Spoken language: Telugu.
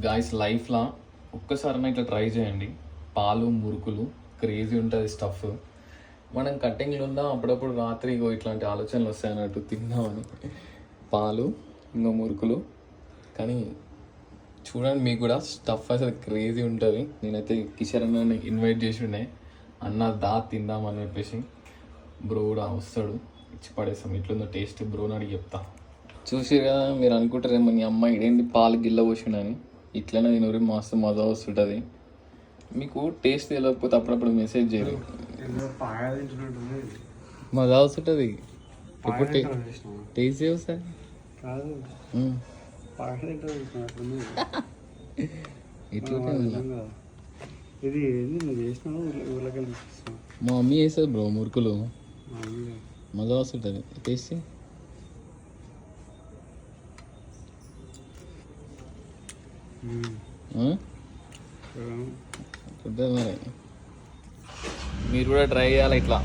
గాయస్ లైఫ్లో ఒక్కసారైనా ఇట్లా ట్రై చేయండి. పాలు మురుకులు క్రేజీ ఉంటుంది స్టఫ్. మనం కట్టింగ్లు ఉందాం అప్పుడప్పుడు రాత్రి ఇగో ఇట్లాంటి ఆలోచనలు వస్తాయన్నట్టు తిందామని. పాలు ఇంకా మురుకులు, కానీ చూడండి మీకు కూడా స్టఫ్ అసలు క్రేజీ ఉంటుంది. నేనైతే కిషోర్ అన్నని ఇన్వైట్ చేసి ఉండే, అన్న దా తిందామని చెప్పేసి. బ్రో కూడా వస్తాడు, ఇచ్చి పడేస్తాం. ఇట్లుందో టేస్ట్ బ్రోని అడిగి చెప్తా. చూసి కదా మీరు అనుకుంటారేమో నీ అమ్మాయి ఇదేంటి పాలు గిల్ల పోసిండని. ఇట్లనే తినూరి మస్తు మజా వస్తుంటుంది. మీకు టేస్ట్ తెలియకపోతే అప్పుడప్పుడు మెసేజ్ చేయరు, మజా వస్తుంటుంది. ఎప్పుడు టేస్ట్ చేయవు సార్? ఇట్లనే ఇది మా మమ్మీ చేస్తుంది బ్రో మురుకులు, మజా వస్తుంటుంది. టేస్ట్ మరి మీరు కూడా ట్రై చేయాలి ఇట్లా.